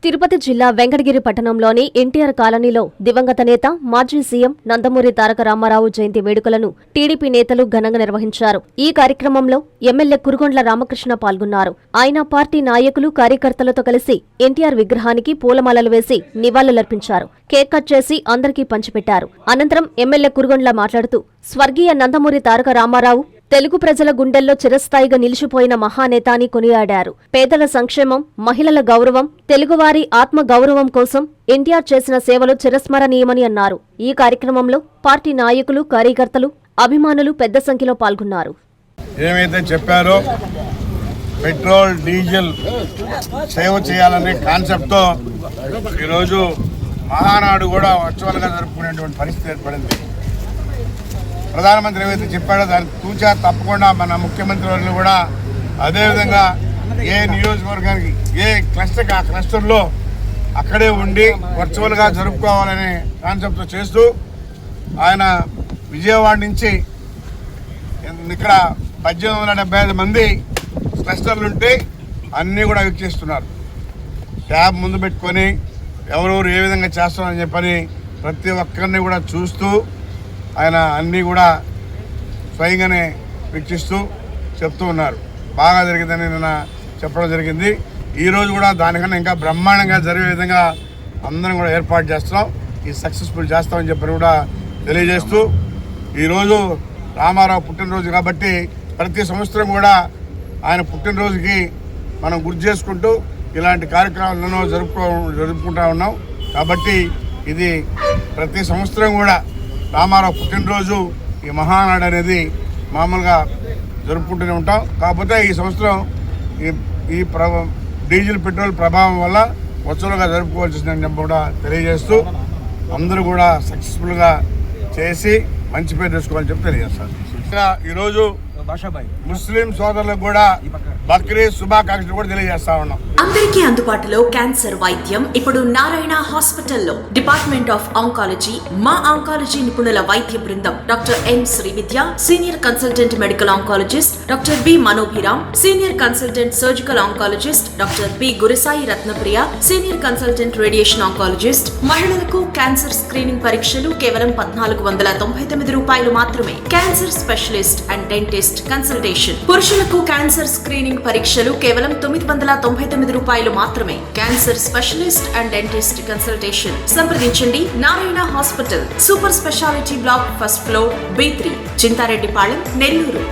తిరుపతి జిల్లా వెంకటగిరి పట్టణంలోని ఎన్టీఆర్ కాలనీలో దివంగత నేత మాజీ సీఎం నందమూరి తారక రామారావు జయంతి వేడుకలను టీడీపీ నేతలు ఘనంగా నిర్వహించారు. ఈ కార్యక్రమంలో ఎమ్మెల్యే కురుగొండ్ల రామకృష్ణ పాల్గొన్నారు. ఆయన పార్టీ నాయకులు, కార్యకర్తలతో కలిసి ఎన్టీఆర్ విగ్రహానికి పూలమాలలు వేసి నివాళులర్పించారు. కేక్ కట్ చేసి అందరికీ పంచిపెట్టారు. అనంతరం ఎమ్మెల్యే కురుగొండ్ల మాట్లాడుతూ స్వర్గీయ నందమూరి తారక రామారావు తెలుగు ప్రజల గుండెల్లో చిరస్థాయిగా నిలిచిపోయిన మహానేత అని కొనియాడారు. పేదల సంక్షేమం, మహిళల గౌరవం, తెలుగువారి ఆత్మ గౌరవం కోసం ఎన్టీఆర్ చేసిన సేవలు చిరస్మరణీయమని అన్నారు. ఈ కార్యక్రమంలో పార్టీ నాయకులు, కార్యకర్తలు, అభిమానులు పెద్ద సంఖ్యలో పాల్గొన్నారు. ఏమైతే చెప్పారో పెట్రోల్, డీజిల్ సేవ చేయాలనే కాన్సెప్ట్తో ఈరోజు మహానాడు కూడా వర్చువల్గా జరుపుకునేటువంటి పరిస్థితి ఏర్పడింది. ప్రధానమంత్రి ఏవైతే చెప్పాడో దాన్ని తూచా తప్పకుండా మన ముఖ్యమంత్రి వర్యులు కూడా అదేవిధంగా ఏ నియోజకవర్గానికి ఏ క్లస్టర్కి ఆ క్లస్టర్లో అక్కడే ఉండి వర్చువల్గా జరుపుకోవాలనే కాన్సెప్ట్తో చేస్తూ ఆయన విజయవాడ నుంచి ఇక్కడ 1875 మంది క్లస్టర్లు ఉంటే అన్నీ కూడా వీక్షిస్తున్నారు. ట్యాబ్ ముందు పెట్టుకొని ఎవరెవరు ఏ విధంగా చేస్తున్నారని చెప్పని ప్రతి ఒక్కరిని కూడా చూస్తూ ఆయన అన్నీ కూడా స్వయంగానే వీక్షిస్తూ చెప్తూ ఉన్నారు. బాగా జరిగిందని నిన్న చెప్పడం జరిగింది. ఈరోజు కూడా దానికన్నా ఇంకా బ్రహ్మాండంగా జరిగే విధంగా అందరం కూడా ఏర్పాటు చేస్తున్నాం. ఈ సక్సెస్ఫుల్ చేస్తామని చెప్పని కూడా తెలియజేస్తూ ఈరోజు రామారావు పుట్టినరోజు కాబట్టి ప్రతి సంవత్సరం కూడా ఆయన పుట్టినరోజుకి మనం గుర్తు చేసుకుంటూ ఇలాంటి కార్యక్రమాలను జరుపుకుంటూ ఉన్నాం. కాబట్టి ఇది ప్రతి సంవత్సరం కూడా రామారావు పుట్టినరోజు ఈ మహానాడు అనేది మామూలుగా జరుపుకుంటూనే ఉంటాం. కాకపోతే ఈ సంవత్సరం ఈ డీజిల్, పెట్రోల్ ప్రభావం వల్ల వర్చువల్గా జరుపుకోవాల్సిందని కూడా తెలియజేస్తూ అందరూ కూడా సక్సెస్ఫుల్గా చేసి మంచి పేరు తెచ్చుకోవాలని చెప్పి తెలియజేస్తాను. ఈరోజు ముస్లిం సోదరులకు కూడా బక్రీద్ శుభాకాంక్షలు కూడా తెలియజేస్తా ఉన్నాం. అందరికీ అందుబాటులో క్యాన్సర్ వైద్యం ఇప్పుడు నారాయణ హాస్పిటల్లో. డిపార్ట్మెంట్ ఆఫ్ ఆంకాలజీ, మా ఆంకాలజీ నిపుణుల వైద్య బృందం doctor M Srividya, senior consultant medical oncologist doctor B Manobhiram, senior consultant surgical oncologist doctor B Gurisai Ratnapriya, senior consultant radiation oncologist. మహిళలకు క్యాన్సర్ స్క్రీనింగ్ పరీక్షలు కేవలం 1499 రూపాయలు మాత్రమే. Cancer specialist and dentist consultation. పురుషులకు క్యాన్సర్ స్క్రీనింగ్ పరీక్షలు కేవలం 999 రూపాయలు మాత్రమే. Cancer specialist and dentist consultation సంప్రదించండి. Narayana hospital, super speciality block, first floor, B3, Chintareddypalem, Nellore.